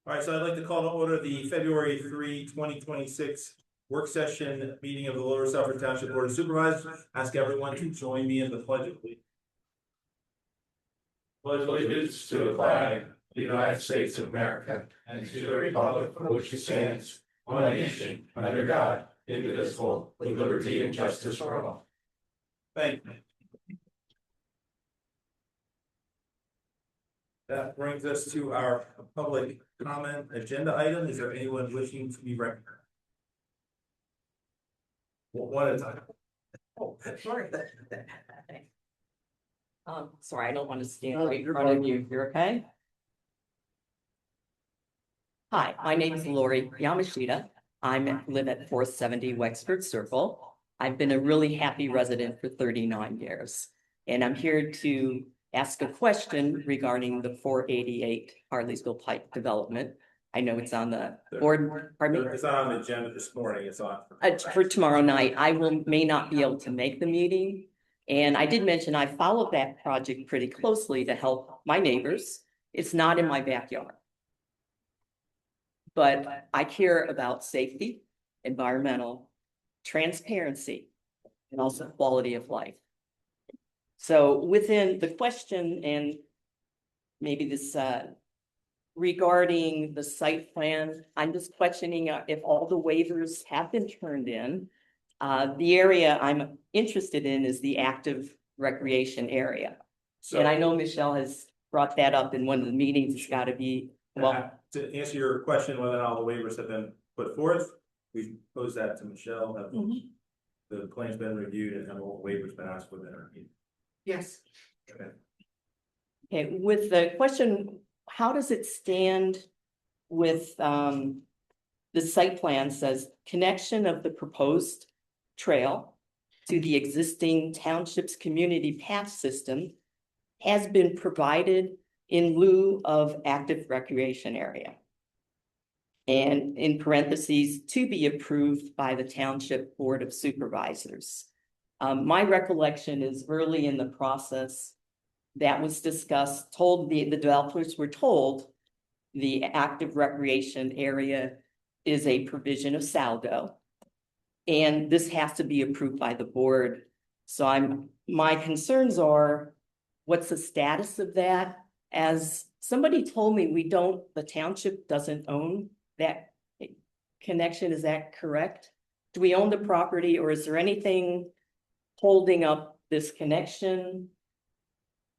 All right, so I'd like to call to order the February 3, 2026 work session meeting of the Lower Suffolk Township Board of Supervisors. Ask everyone to join me in the pledge of allegiance. Pledge allegiance to the flag of the United States of America and to the republic for which it stands, one nation, under God, indivisible, with liberty and justice for all. Thank you. That brings us to our public comment agenda item. Is there anyone wishing to be recognized? One at a time. Oh, sorry. Sorry, I don't want to stand right in front of you. You're okay? Hi, my name is Lori Yamashita. I live at 470 Wexford Circle. I've been a really happy resident for 39 years, and I'm here to ask a question regarding the 488 Harleysville Pike development. I know it's on the board. Pardon me? It's not on the agenda this morning. It's on For tomorrow night. I may not be able to make the meeting. And I did mention I followed that project pretty closely to help my neighbors. It's not in my backyard. But I care about safety, environmental, transparency, and also quality of life. So within the question, and maybe this regarding the site plan, I'm just questioning if all the waivers have been turned in. The area I'm interested in is the active recreation area. So, and I know Michelle has brought that up in one of the meetings. It's got to be, well, to answer your question, whether or not all the waivers have been put forth, we posed that to Michelle. Have the plan's been reviewed and have all the waivers been asked for that are needed? yes. Okay. Okay, with the question, how does it stand with the site plan says connection of the proposed trail to the existing township's community path system has been provided in lieu of active recreation area. And in parentheses, to be approved by the Township Board of Supervisors. My recollection is early in the process that was discussed, the developers were told the active recreation area is a provision of Saldo. And this has to be approved by the board. So my concerns are, what's the status of that? As somebody told me, the township doesn't own that connection. Is that correct? Do we own the property, or is there anything holding up this connection?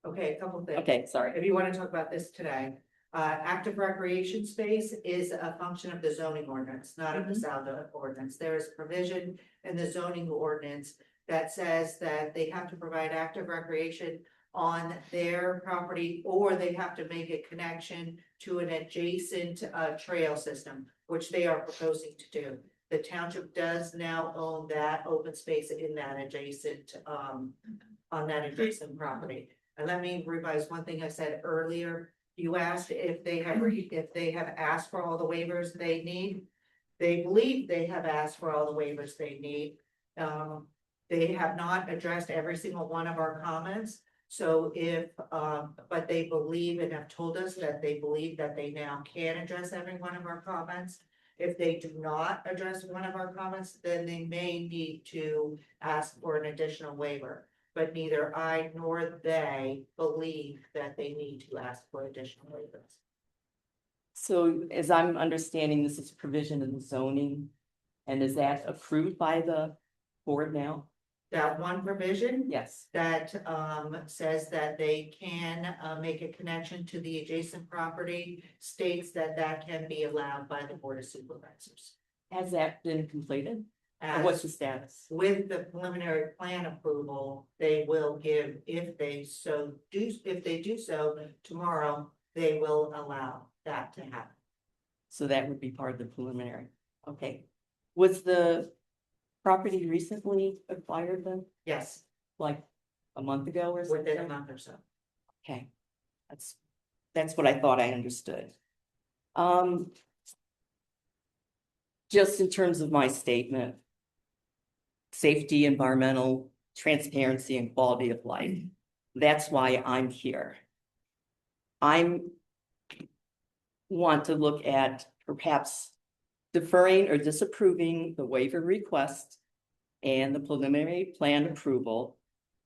Okay, a couple things. Okay, sorry. If you want to talk about this today, active recreation space is a function of the zoning ordinance, not of the Saldo ordinance. There is provision in the zoning ordinance that says that they have to provide active recreation on their property, or they have to make a connection to an adjacent trail system, which they are proposing to do. The township does now own that open space in that adjacent, on that adjacent property. And let me revise one thing I said earlier. You asked if they have asked for all the waivers they need. They believe they have asked for all the waivers they need. They have not addressed every single one of our comments. So but they believe and have told us that they believe that they now can address every one of our comments. If they do not address one of our comments, then they may need to ask for an additional waiver. But neither I nor they believe that they need to ask for additional waivers. So as I'm understanding, this is provision in the zoning, and is that approved by the board now? That one provision Yes. that says that they can make a connection to the adjacent property states that that can be allowed by the Board of Supervisors. Has that been completed? Or As what's the status? with the preliminary plan approval, they will give, if they do so tomorrow, they will allow that to happen. So that would be part of the preliminary. Okay. Was the property recently acquired then? Yes, Like a month ago or something? within a month or so. Okay. That's what I thought I understood. Just in terms of my statement, safety, environmental, transparency, and quality of life. That's why I'm here. I'm want to look at perhaps deferring or disapproving the waiver request and the preliminary plan approval.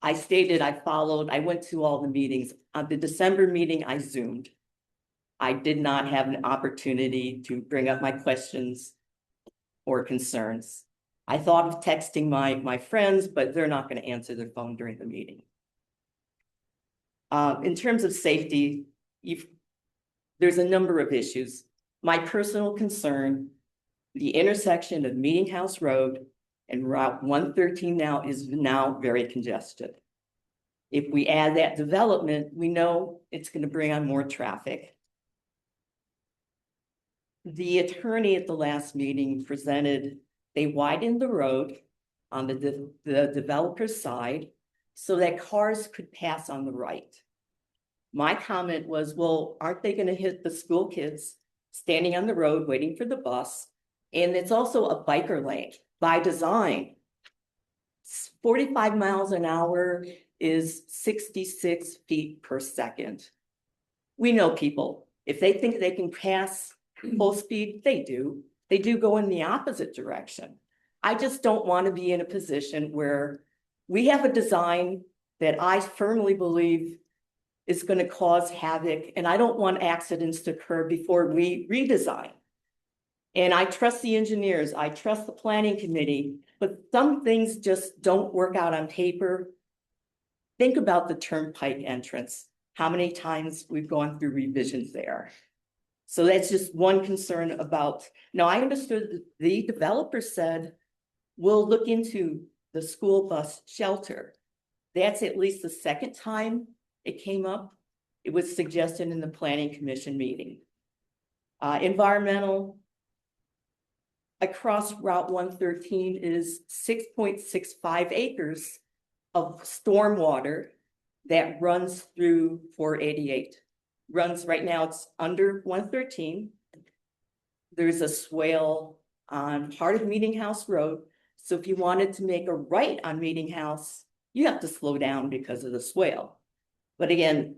I stated I went to all the meetings. At the December meeting, I Zoomed. I did not have an opportunity to bring up my questions or concerns. I thought of texting my friends, but they're not going to answer their phone during the meeting. In terms of safety, there's a number of issues. My personal concern, the intersection of Meeting House Road and Route 113 is now very congested. If we add that development, we know it's going to bring on more traffic. The attorney at the last meeting presented, they widened the road on the developer's side so that cars could pass on the right. My comment was, well, aren't they going to hit the school kids standing on the road waiting for the bus? And it's also a biker lane by design. 45 miles an hour is 66 feet per second. We know people, if they think they can pass full speed, they do. They do go in the opposite direction. I just don't want to be in a position where we have a design that I firmly believe is going to cause havoc, and I don't want accidents to occur before we redesign. And I trust the engineers, I trust the planning committee, but some things just don't work out on paper. Think about the turnpike entrance, how many times we've gone through revisions there. So that's just one concern about, now I understood that the developer said, we'll look into the school bus shelter. That's at least the second time it came up. It was suggested in the planning commission meeting. Environmental, across Route 113 is 6.65 acres of stormwater that runs through 488. Runs right now, it's under 113. There's a swale on part of Meeting House Road. So if you wanted to make a right on Meeting House, you have to slow down because of the swale. But again,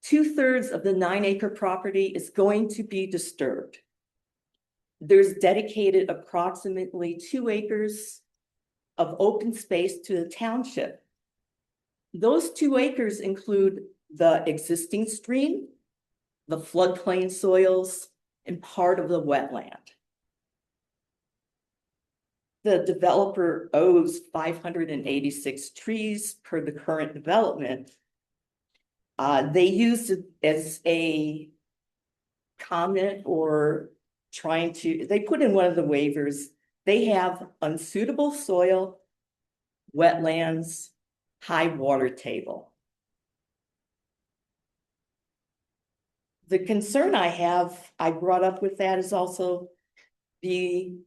2/3 of the 9-acre property is going to be disturbed. There's dedicated approximately 2 acres of open space to the township. Those 2 acres include the existing stream, the floodplain soils, and part of the wetland. The developer owes 586 trees per the current development. They used it as a comment or they put in one of the waivers, they have unsuitable soil, wetlands, high water table. The concern I brought up with that is also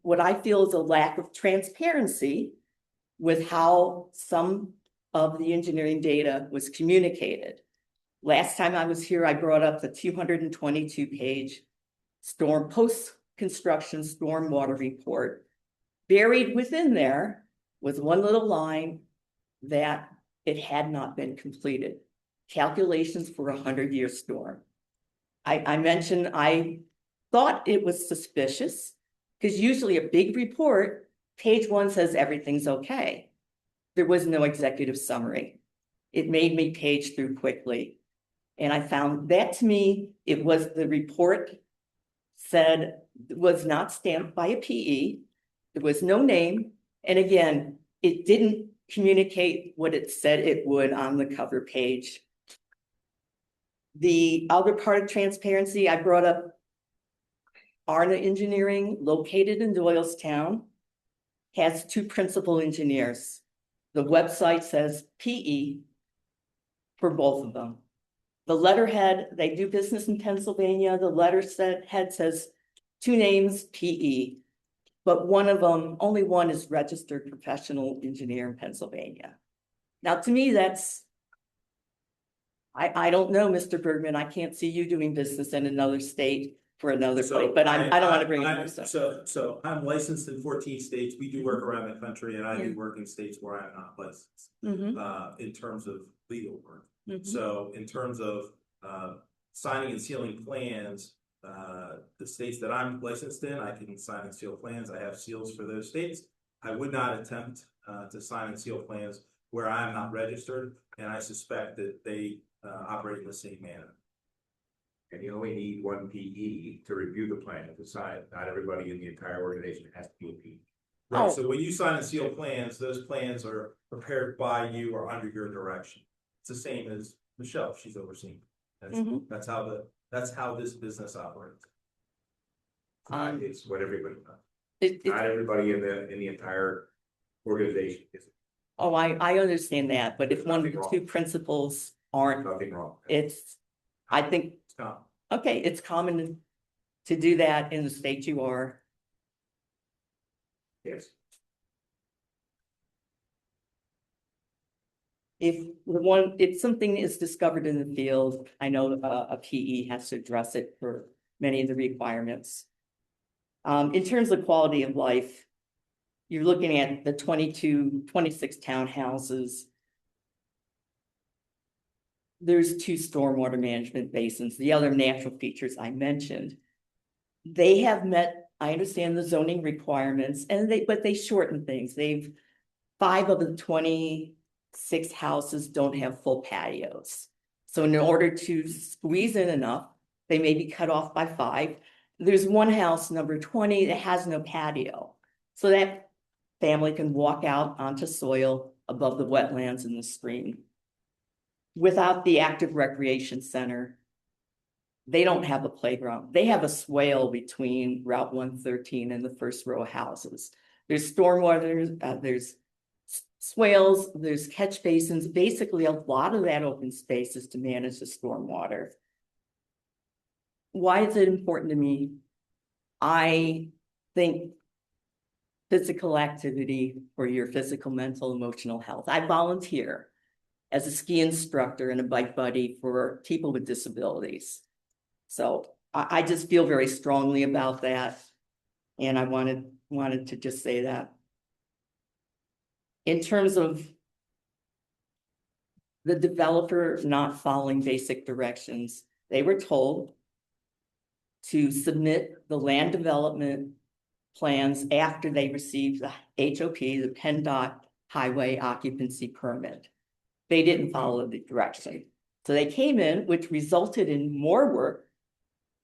what I feel is a lack of transparency with how some of the engineering data was communicated. Last time I was here, I brought up the 222-page post-construction stormwater report. Buried within there was one little line that it had not been completed. Calculations for a 100-year storm. I mentioned I thought it was suspicious because usually a big report, page 1 says everything's okay. There was no executive summary. It made me page through quickly. And I found that, to me, it was the report said was not stamped by a PE. There was no name. And again, it didn't communicate what it said it would on the cover page. The other part of transparency, I brought up Arna Engineering, located in Doylestown, has 2 principal engineers. The website says PE for both of them. The letterhead, they do business in Pennsylvania. The letterhead says 2 names, PE, but one of them, only one is registered professional engineer in Pennsylvania. Now, to me, that's, I don't know, Mr. Bergman, I can't see you doing business in another state for another place, but I don't want to bring it up. So I'm licensed in 14 states. We do work around the country, and I do work in states where I'm not licensed, in terms of legal work. So in terms of signing and sealing plans, the states that I'm licensed in, I can sign and seal plans. I have seals for those states. I would not attempt to sign and seal plans where I am not registered, and I suspect that they operate in the same manner. And you only need one PE to review the plan and decide. Not everybody in the entire organization has to be a PE. Right, Oh. so when you sign and seal plans, those plans are prepared by you or under your direction. It's the same as Michelle, she's overseeing. Mhm. That's how this business operates. It's what everybody does. It, Not everybody in the entire organization is, oh, I understand that, but if There's one of nothing the wrong. two principals aren't, nothing wrong. it's, I think, It's common. okay, it's common to do that in the state you are. Yes. If something is discovered in the field, I know a PE has to address it for many of the requirements. In terms of quality of life, you're looking at the 26 townhouses. There's 2 stormwater management basins, the other natural features I mentioned. They have met, I understand the zoning requirements, but they shorten things. 5 of the 26 houses don't have full patios. So in order to squeeze in enough, they may be cut off by 5. There's one house, number 20, that has no patio. So that family can walk out onto soil above the wetlands in the stream. Without the active recreation center, they don't have a playground. They have a swale between Route 113 and the first row of houses. There's stormwater, there's swales, there's catch basins. Basically, a lot of that open space is to manage the stormwater. Why is it important to me? I think physical activity for your physical, mental, emotional health. I volunteer as a ski instructor and a bike buddy for people with disabilities. So I just feel very strongly about that. And I wanted to just say that. In terms of the developer not following basic directions, they were told to submit the land development plans after they received the HOP, the PennDOT highway occupancy permit. They didn't follow the direction. So they came in, which resulted in more work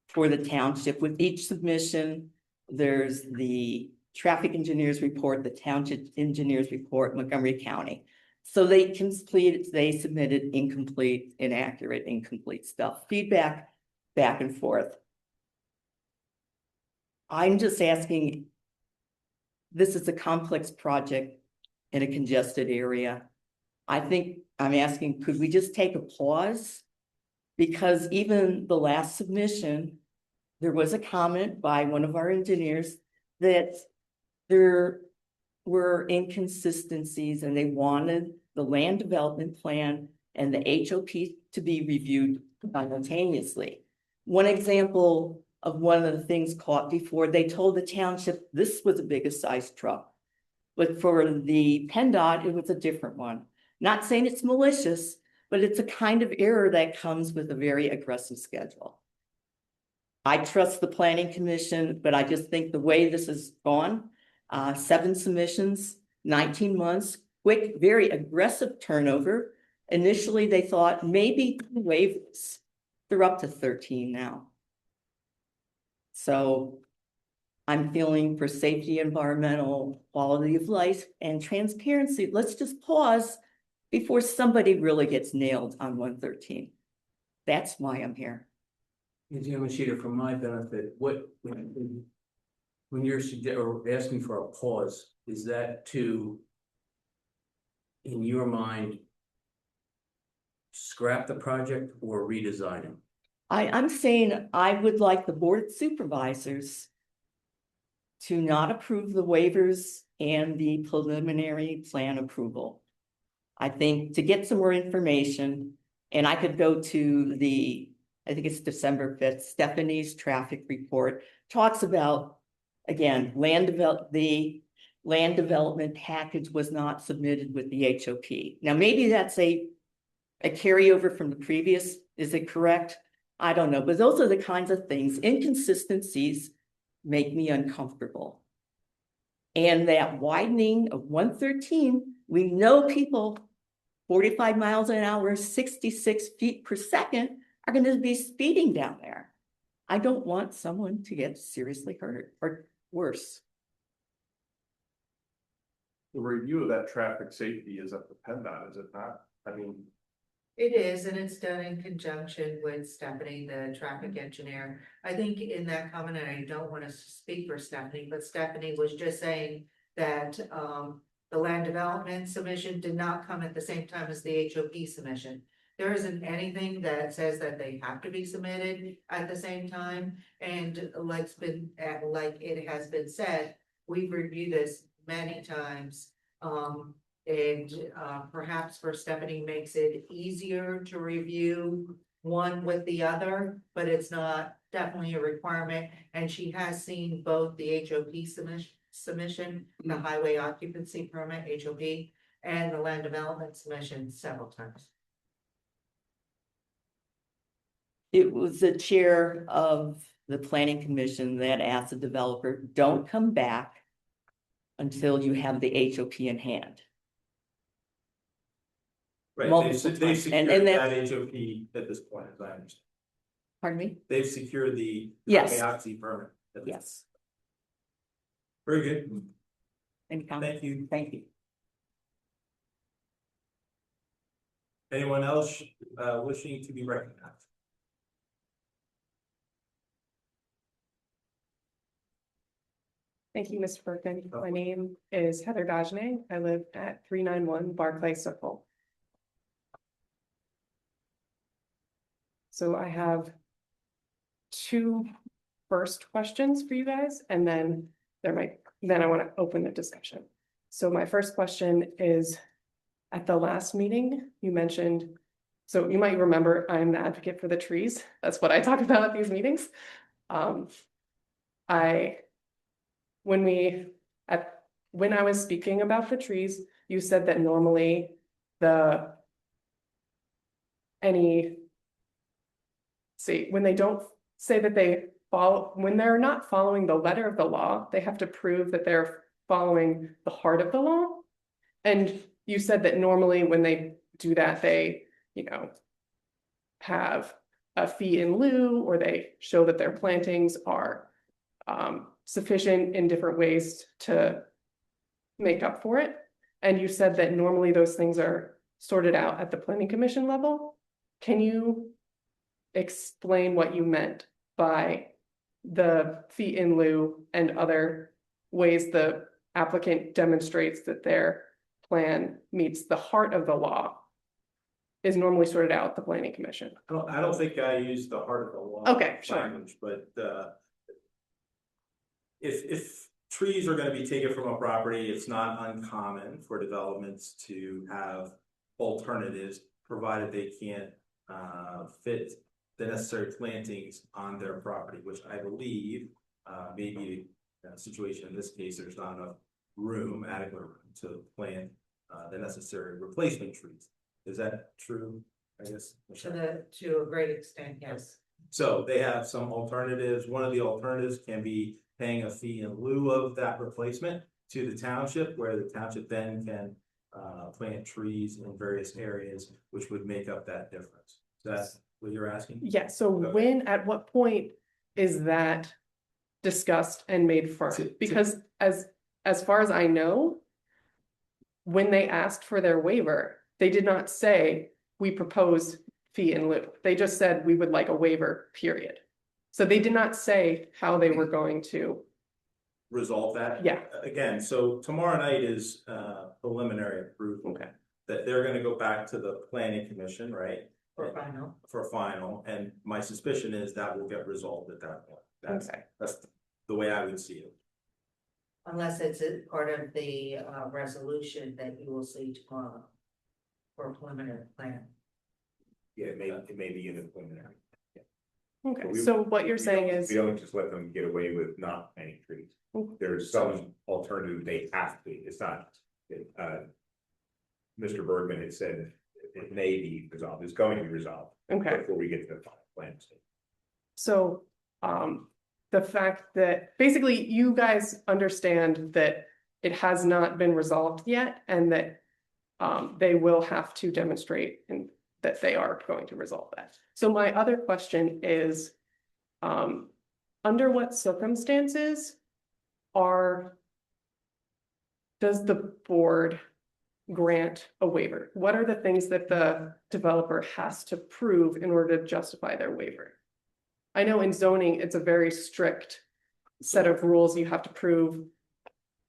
for the township. With each submission, there's the traffic engineer's report, the township engineer's report, Montgomery County. So they submitted incomplete, inaccurate, incomplete stuff, feedback back and forth. I'm just asking, this is a complex project in a congested area. I think I'm asking, could we just take a pause? Because even the last submission, there was a comment by one of our engineers that there were inconsistencies and they wanted the land development plan and the HOP to be reviewed simultaneously. One example of one of the things caught before, they told the township this was the biggest size truck. But for the PennDOT, it was a different one. Not saying it's malicious, but it's a kind of error that comes with a very aggressive schedule. I trust the planning commission, but I just think the way this has gone, 7 submissions, 19 months, quick, very aggressive turnover. Initially, they thought maybe waivers. They're up to 13 now. So I'm feeling for safety, environmental, quality of life, and transparency. Let's just pause before somebody really gets nailed on 113. That's why I'm here. Machida, for my benefit, when you're asking for a pause, is that to, in your mind, scrap the project or redesign it? I'm saying I would like the board of supervisors to not approve the waivers and the preliminary plan approval. I think to get some more information, and I could go to I think it's December 5th, Stephanie's traffic report talks about, again, the land development package was not submitted with the HOP. Now, maybe that's a carryover from the previous, is it correct? I don't know, but those are the kinds of things, inconsistencies make me uncomfortable. And that widening of 113, we know people 45 miles an hour, 66 feet per second are going to be speeding down there. I don't want someone to get seriously hurt or worse. The review of that traffic safety is up to PennDOT, is it not? I mean, It is, and it's done in conjunction with Stephanie, the traffic engineer. I think in that comment, and I don't want to speak for Stephanie, but Stephanie was just saying that the land development submission did not come at the same time as the HOP submission. There isn't anything that says that they have to be submitted at the same time, and like it has been said, we've reviewed this many times. And perhaps for Stephanie makes it easier to review one with the other, but it's not definitely a requirement. And she has seen both the HOP submission, the highway occupancy permit, HOP, and the land development submission several times. It was the chair of the planning commission that asked the developer, don't come back until you have the HOP in hand. Right, Multiple they've times. secured And that HOP at this point, as I understand. Pardon me? They've secured the Yes. occupancy permit. at this- Yes. Very good. Any comment? Thank you. Thank you. Anyone else wishing to be recognized? Thank you, Mr. Bergen. My name is Heather Dajne. I live at 391 Barclay Circle. So I have two first questions for you guys, and then I want to open the discussion. So my first question is, at the last meeting, you mentioned, so you might remember I'm the advocate for the trees. That's what I talk about at these meetings. When I was speaking about the trees, you said that normally when they don't say that they follow, when they're not following the letter of the law, they have to prove that they're following the heart of the law. And you said that normally when they do that, they, have a fee in lieu, or they show that their plantings are sufficient in different ways to make up for it. And you said that normally those things are sorted out at the planning commission level. Can you explain what you meant by the fee in lieu and other ways the applicant demonstrates that their plan meets the heart of the law is normally sorted out at the planning commission? I don't think I used the heart of the law. Okay, sure. Language, but if trees are gonna be taken from a property, it's not uncommon for developments to have alternatives, provided they can't fit the necessary plantings on their property, which I believe maybe a situation in this case, there's not enough room, adequate room to plant the necessary replacement trees. Is that true? I guess. To a great extent, yes. So they have some alternatives. One of the alternatives can be paying a fee in lieu of that replacement to the township, where the township then can plant trees in various areas, which would make up that difference. Is that what you're asking? Yeah, so Okay. at what point is that discussed and made firm? Because as far as I know, when they asked for their waiver, they did not say, we propose fee in lieu. They just said, we would like a waiver, period. So they did not say how they were going to Resolve that? Yeah. Again, so tomorrow night is preliminary approval. Okay. That they're gonna go back to the planning commission, right? For final. For final, and my suspicion is that will get resolved at that point. Okay. That's the way I would see it. Unless it's a part of the resolution that you will see tomorrow for a preliminary plan. yeah, it may be in the preliminary. Okay, We- so what you're saying We is, don't just let them get away with not planting trees. Mhm. There's some alternative they have to, it's not. Mr. Bergman had said it may be resolved, it's going to be resolved okay, before we get to the final plan stage. So, the fact that basically you guys understand that it has not been resolved yet and that they will have to demonstrate and that they are going to resolve that. So my other question is, under what circumstances does the board grant a waiver? What are the things that the developer has to prove in order to justify their waiver? I know in zoning, it's a very strict set of rules you have to prove.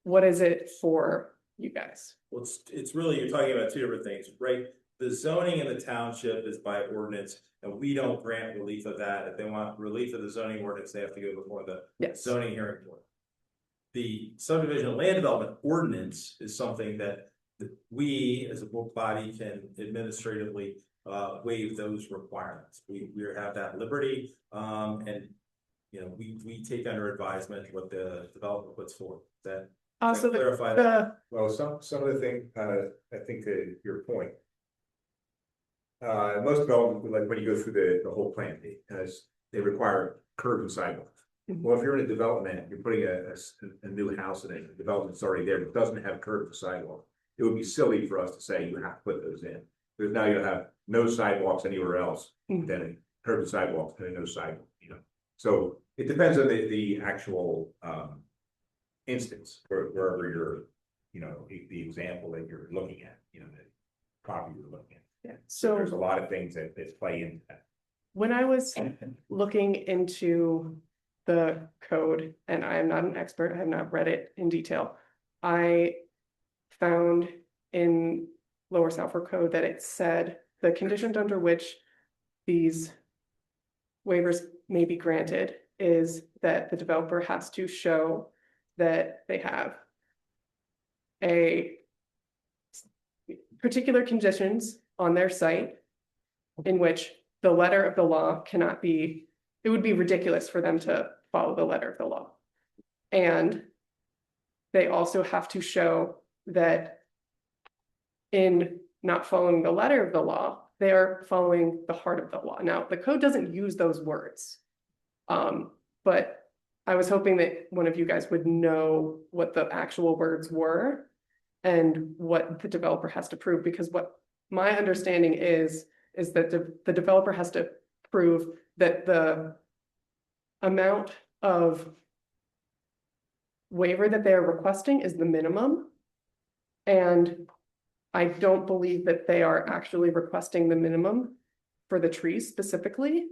What is it for you guys? Well, it's really, you're talking about two different things, right? The zoning in the township is by ordinance, and we don't grant relief of that. If they want relief of the zoning ordinance, they have to go before the Yes. zoning hearing board. The subdivision and land development ordinance is something that we, as a board body, can administratively waive those requirements. We have that liberty, and you know, we take under advisement what the developer puts forward. That Also, clarify that? Well, some of the things, I think to your point. Most development, like when you go through the whole plan, they require curb and sidewalks. Mhm. Well, if you're in a development, you're putting a new house in it, the development's already there, but it doesn't have curb and sidewalk. It would be silly for us to say you have to put those in, because now you'll have no sidewalks anywhere else, Mhm. then curb and sidewalks, and no sidewalk, you know. So it depends on the actual instance, wherever you're, you know, the example that you're looking at, you know, the property you're looking at. yeah, So there's so a lot of things that play into that. when I was looking into the code, and I am not an expert, I have not read it in detail, I found in Lower Southwark Code that it said the conditions under which these waivers may be granted is that the developer has to show that they have a particular conditions on their site in which the letter of the law cannot be, it would be ridiculous for them to follow the letter of the law. And they also have to show that in not following the letter of the law, they are following the heart of the law. Now, the code doesn't use those words. But I was hoping that one of you guys would know what the actual words were and what the developer has to prove, because what my understanding is that the developer has to prove that the amount of waiver that they are requesting is the minimum. And I don't believe that they are actually requesting the minimum for the trees specifically,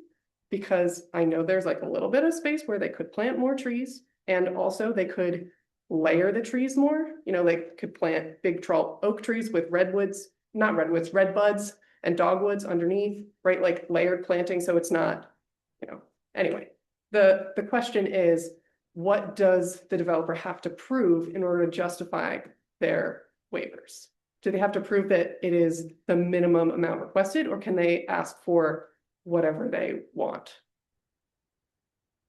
because I know there's like a little bit of space where they could plant more trees, and also they could layer the trees more. You know, they could plant big tall oak trees with redwoods, not redwoods, red buds and dogwoods underneath, right? Like layered planting, so it's not, you know, anyway. The question is, what does the developer have to prove in order to justify their waivers? Do they have to prove that it is the minimum amount requested, or can they ask for whatever they want?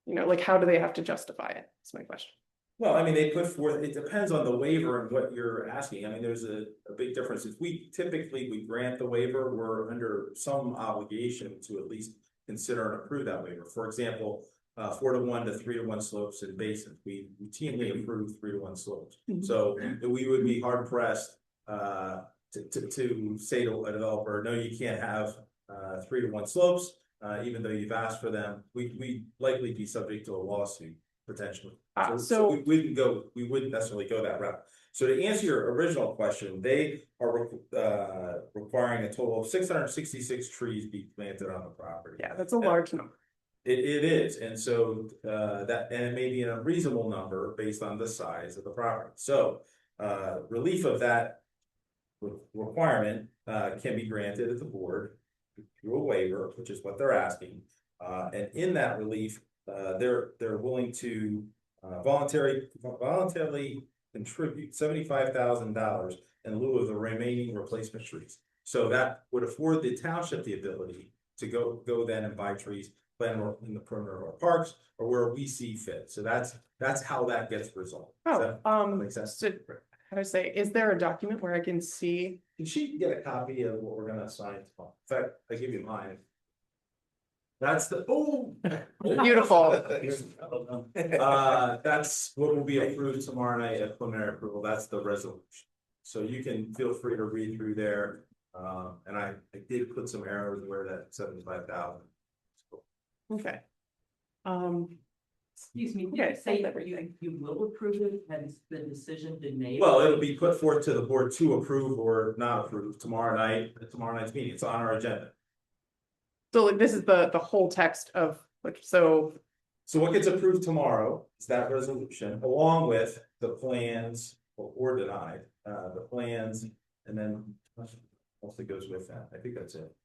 You know, like, how do they have to justify it? That's my question. Well, I mean, they put forth, it depends on the waiver and what you're asking. I mean, there's a big difference. If we grant the waiver, we're under some obligation to at least consider and approve that waiver. For example, 4-to-1 to 3-to-1 slopes in basins, we routinely approve 3-to-1 slopes. Mhm. So we would be hard pressed to say to a developer, no, you can't have 3-to-1 slopes, even though you've asked for them. We'd likely be subject to a lawsuit potentially. So we wouldn't necessarily go that route. So to answer your original question, they are requiring a total of 666 trees be planted on the property. Yeah, that's a large number. It is, and so and it may be an unreasonable number based on the size of the property. So relief of that requirement can be granted at the board through a waiver, which is what they're asking. And in that relief, they're willing to voluntarily contribute $75,000 in lieu of the remaining replacement trees. So that would afford the township the ability to go then and buy trees, plant them in the perimeter of our parks or where we see fit. So that's how that gets resolved. Does that make sense? So how do I say, is there a document where I can see? Can she get a copy of what we're gonna assign? In fact, I give you mine. That's the, oh. Beautiful. That's what will be approved tomorrow night at preliminary approval. That's the resolution. So you can feel free to read through there. And I did put some arrows where that 75,000. Okay. Excuse me, Okay, say thank you will approve it, has the decision been made? Well, it'll be put forth to the board to approve or not approve tomorrow night, at tomorrow night's meeting. It's on our agenda. So like, this is the whole text of, like, so, So what gets approved tomorrow is that resolution, along with the plans, or denied, the plans, and then what else that goes with that? I think that's it.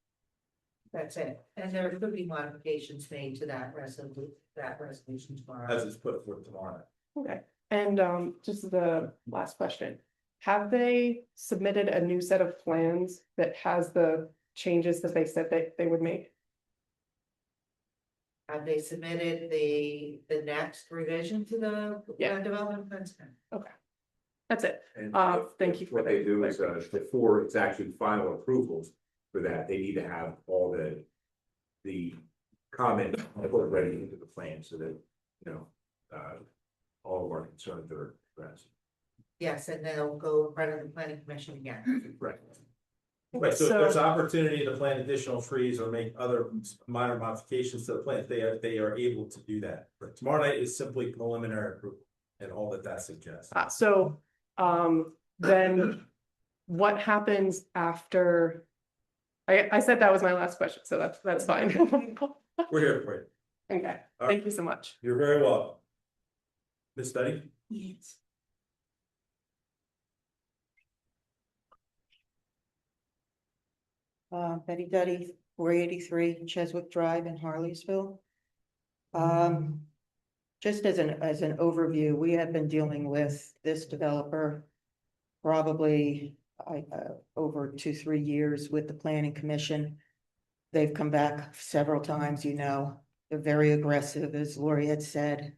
That's it. And there could be modifications made to that resolution tomorrow. As it's put forth tomorrow. okay. And just the last question. Have they submitted a new set of plans that has the changes that they said that they would make? Have they submitted the next revision to the Yeah. land development plan? That's it. And Thank you for what they that do is, before it's actually final approvals for that, they need to have all the comments ready into the plan so that, you know, all of our concerns are addressed. Yes, and then it'll go in front of the planning commission again. Right. Right, so if there's opportunity to plant additional trees or make other minor modifications to the plan, they are able to do that. But tomorrow night is simply preliminary approval and all that suggests. So then what happens after? I said that was my last question, so that's fine. We're here for you. Okay, thank you so much. You're very welcome. Ms. Study? Yes. Betty Duddy, 483 Cheswick Drive in Harleysville. Just as an overview, we have been dealing with this developer probably over 2-3 years with the planning commission. They've come back several times, you know, they're very aggressive, as Lori had said.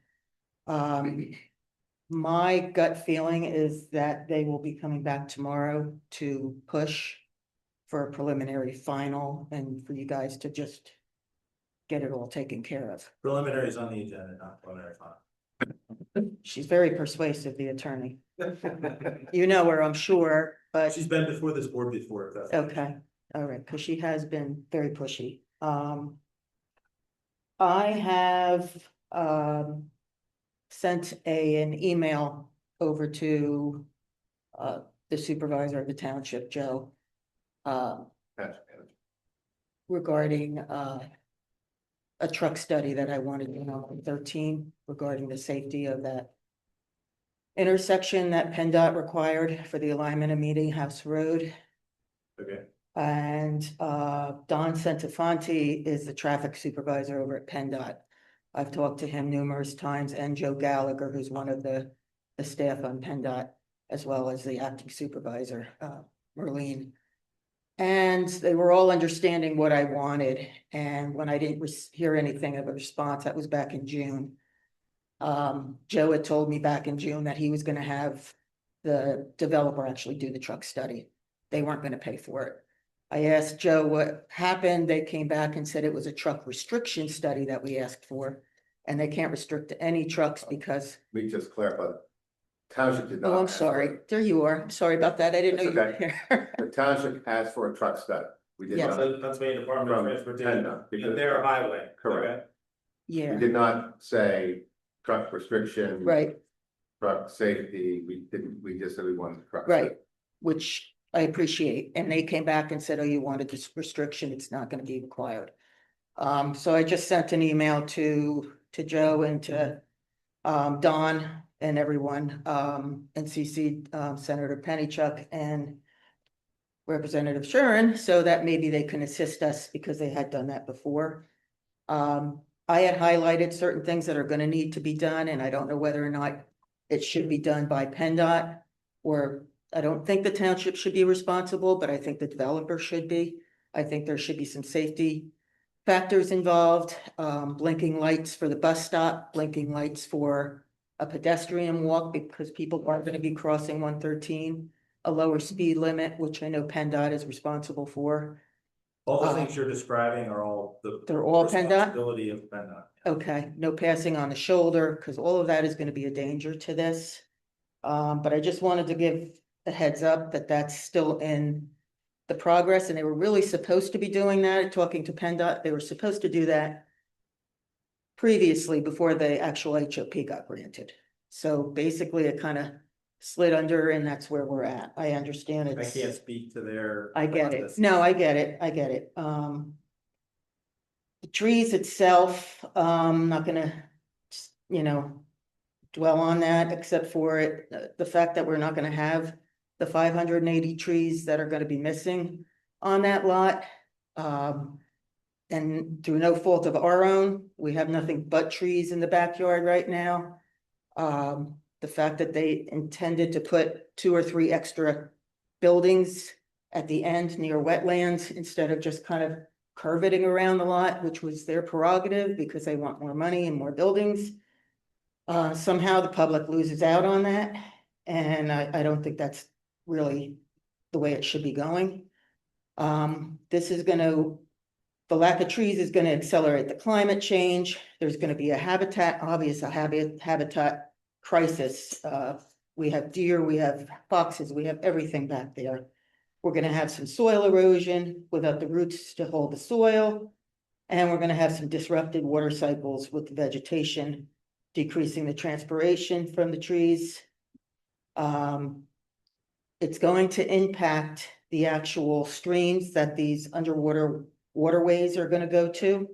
My gut feeling is that they will be coming back tomorrow to push for a preliminary final and for you guys to just get it all taken care of. Preliminary is on the agenda, not preliminary final. She's very persuasive, the attorney. You know her, I'm sure, but She's been before this board before. If that's okay, all right, because she has been very pushy. I have sent an email over to the supervisor of the township, Joe. Regarding a truck study that I wanted, you know, on 13 regarding the safety of that intersection that PennDOT required for the alignment of Meeting House Road. Okay. And Don Santafonte is the traffic supervisor over at PennDOT. I've talked to him numerous times, and Joe Gallagher, who's one of the staff on PennDOT, as well as the acting supervisor, Merlene. And they were all understanding what I wanted. And when I didn't hear anything of a response, that was back in June. Joe had told me back in June that he was going to have the developer actually do the truck study. They weren't going to pay for it. I asked Joe what happened. They came back and said it was a truck restriction study that we asked for. And they can't restrict any trucks because. Let me just clarify. Township did not. Oh, I'm ask for sorry. it. There you are. I'm sorry about that. I didn't know That's you were okay. here. The township asked for a truck study. We did Yes. not. Pennsylvania Department of From Transportation, PennDOT, and because- their highway. Correct. Okay. We Yeah, did not say truck restriction. right, Truck safety. We didn't, we just said we wanted the truck. right, which I appreciate. And they came back and said, oh, you wanted this restriction, it's not gonna be required. So I just sent an email to Joe and to Don and everyone, and CC'd Senator Pennychuck and Representative Shuren, so that maybe they can assist us because they had done that before. I had highlighted certain things that are gonna need to be done, and I don't know whether or not it should be done by PennDOT, or I don't think the township should be responsible, but I think the developer should be. I think there should be some safety factors involved, blinking lights for the bus stop, blinking lights for a pedestrian walk, because people are gonna be crossing 113, a lower speed limit, which I know PennDOT is responsible for. All the things you're describing are all the. They're all PennDOT? Responsibility of PennDOT. Okay, no passing on the shoulder, because all of that is gonna be a danger to this. But I just wanted to give a heads up that that's still in the progress, and they were really supposed to be doing that, talking to PennDOT, they were supposed to do that previously before the actual HOP got granted. So basically it kind of slid under, and that's where we're at. I understand I it's. can't speak to their. I get it. process. No, I get it. I get it. The trees itself, not gonna, you know, dwell on that, except for it, the fact that we're not gonna have the 580 trees that are gonna be missing on that lot. And through no fault of our own, we have nothing but trees in the backyard right now. The fact that they intended to put 2 or 3 extra buildings at the end near wetlands instead of just kind of curveting around the lot, which was their prerogative because they want more money and more buildings. Somehow the public loses out on that, and I don't think that's really the way it should be going. This is gonna, the lack of trees is gonna accelerate the climate change. There's gonna be a habitat crisis. We have deer, we have foxes, we have everything back there. We're gonna have some soil erosion without the roots to hold the soil. And we're gonna have some disrupted water cycles with the vegetation, decreasing the transpiration from the trees. It's going to impact the actual streams that these underwater waterways are gonna go to.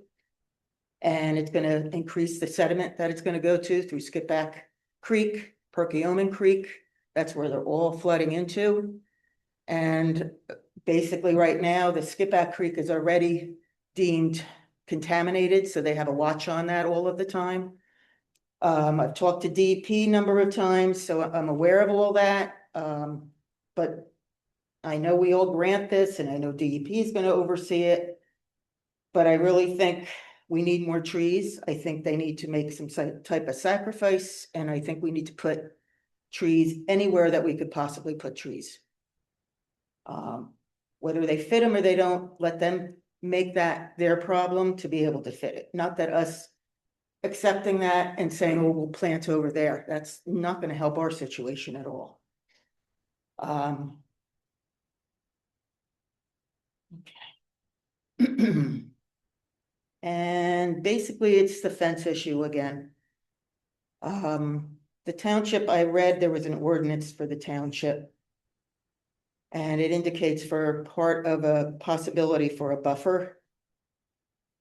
And it's gonna increase the sediment that it's gonna go to through Skipback Creek, Perkiomen Creek. That's where they're all flooding into. And basically right now, the Skipback Creek is already deemed contaminated, so they have a watch on that all of the time. I've talked to DEP number of times, so I'm aware of all that. But I know we all grant this, and I know DEP is gonna oversee it. But I really think we need more trees. I think they need to make some type of sacrifice, and I think we need to put trees anywhere that we could possibly put trees. Whether they fit them or they don't, let them make that their problem to be able to fit it. Not that us accepting that and saying, oh, we'll plant over there. That's not gonna help our situation at all. Okay. And basically it's the fence issue again. The township, I read there was an ordinance for the township. And it indicates for part of a possibility for a buffer.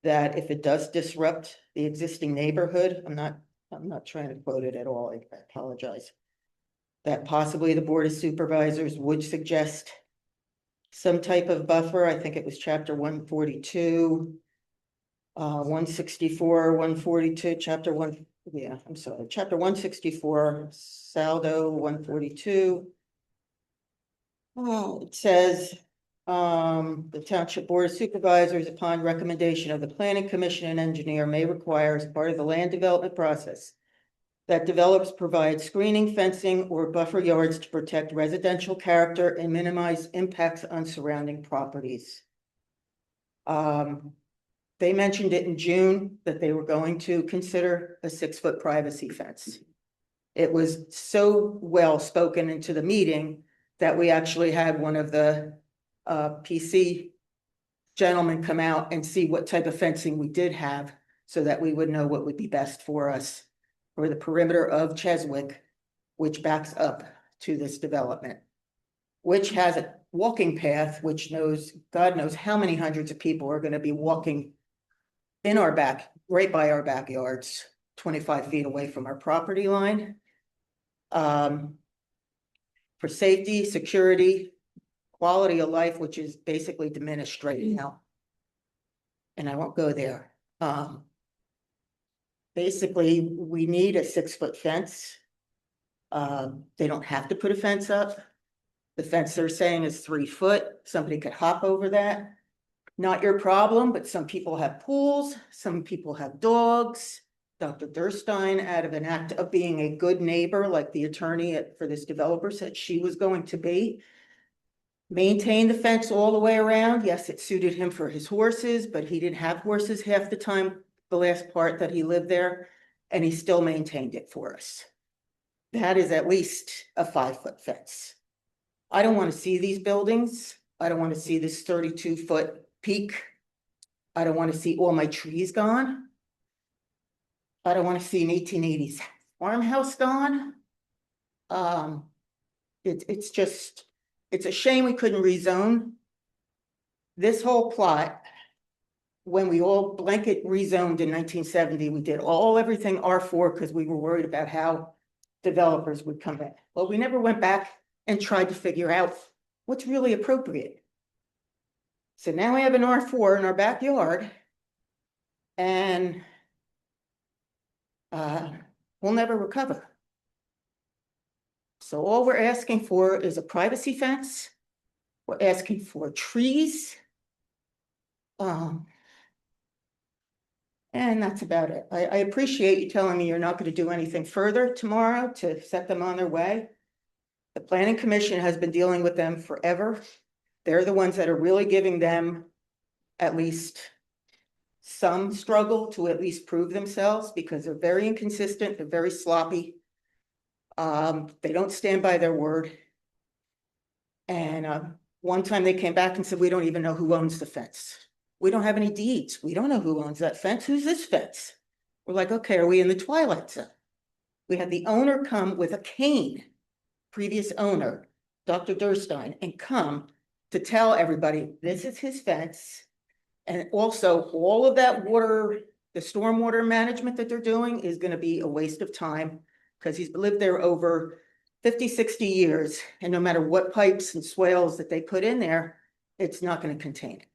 That if it does disrupt the existing neighborhood, I'm not trying to quote it at all, I apologize. That possibly the Board of Supervisors would suggest some type of buffer. I think it was chapter 142. 164, 142, chapter 164, Saldo 142. Oh, it says, the Township Board of Supervisors, upon recommendation of the Planning Commission and engineer, may require as part of the land development process that developers provide screening, fencing, or buffer yards to protect residential character and minimize impacts on surrounding properties. They mentioned it in June that they were going to consider a 6-foot privacy fence. It was so well spoken into the meeting that we actually had one of the PC gentlemen come out and see what type of fencing we did have so that we would know what would be best for us for the perimeter of Cheswick, which backs up to this development, which has a walking path, which knows, God knows how many hundreds of people are going to be walking in our back, right by our backyards, 25 feet away from our property line. For safety, security, quality of life, which is basically diminished right now. And I won't go there. Basically, we need a 6-foot fence. They don't have to put a fence up. The fence they're saying is 3 foot. Somebody could hop over that. Not your problem, but some people have pools, some people have dogs. Dr. Durstein, out of an act of being a good neighbor, like the attorney for this developer said she was going to be, maintained the fence all the way around. Yes, it suited him for his horses, but he didn't have horses half the time, the last part that he lived there, and he still maintained it for us. That is at least a 5-foot fence. I don't want to see these buildings. I don't want to see this 32-foot peak. I don't want to see all my trees gone. I don't want to see an 1880s farmhouse gone. It's just, it's a shame we couldn't rezone this whole plot. When we all blanket rezoned in 1970, we did everything R4 because we were worried about how developers would come back. Well, we never went back and tried to figure out what's really appropriate. So now we have an R4 in our backyard, and we'll never recover. So all we're asking for is a privacy fence. We're asking for trees. And that's about it. I appreciate you telling me you're not going to do anything further tomorrow to set them on their way. The planning commission has been dealing with them forever. They're the ones that are really giving them at least some struggle to at least prove themselves, because they're very inconsistent, they're very sloppy. They don't stand by their word. And one time they came back and said, we don't even know who owns the fence. We don't have any deeds. We don't know who owns that fence. Who's this fence? We're like, okay, are we in the twilight zone? We had the owner come with a cane, previous owner, Dr. Durstein, and come to tell everybody, this is his fence. And also all of that water, the stormwater management that they're doing is going to be a waste of time, because he's lived there over 50, 60 years. And no matter what pipes and swales that they put in there, it's not going to contain it.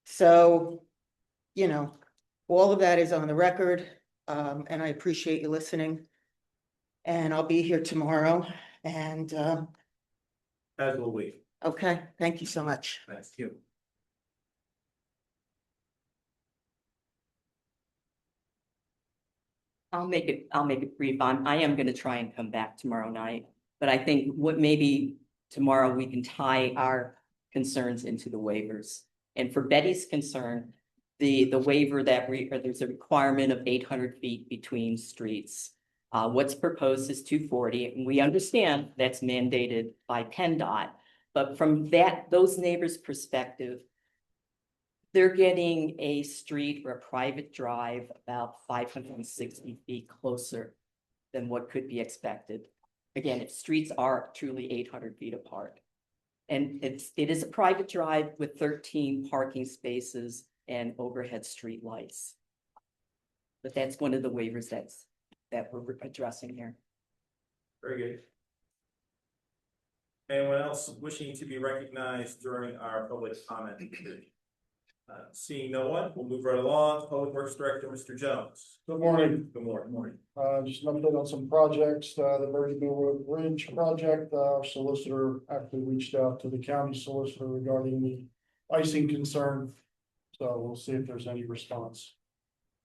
So, you know, all of that is on the record, and I appreciate you listening. And I'll be here tomorrow, and As will we. okay, thank you so much. Thank you. I'll make it brief. I am gonna try and come back tomorrow night, but I think what maybe tomorrow we can tie our concerns into the waivers. And for Betty's concern, the waiver that there's a requirement of 800 feet between streets. What's proposed is 240, and we understand that's mandated by PennDOT. But from those neighbors' perspective, they're getting a street or a private drive about 560 feet closer than what could be expected. Again, if streets are truly 800 feet apart. And it is a private drive with 13 parking spaces and overhead street lights. But that's one of the waivers that we're addressing here. Very good. Anyone else wishing to be recognized during our public comment period? Seeing no one, we'll move right along. Public Works Director, Mr. Jones. Good morning. Good morning. Morning. Just an update on some projects, the Virginville Road Bridge project, our solicitor actually reached out to the county solicitor regarding the icing concern. So we'll see if there's any response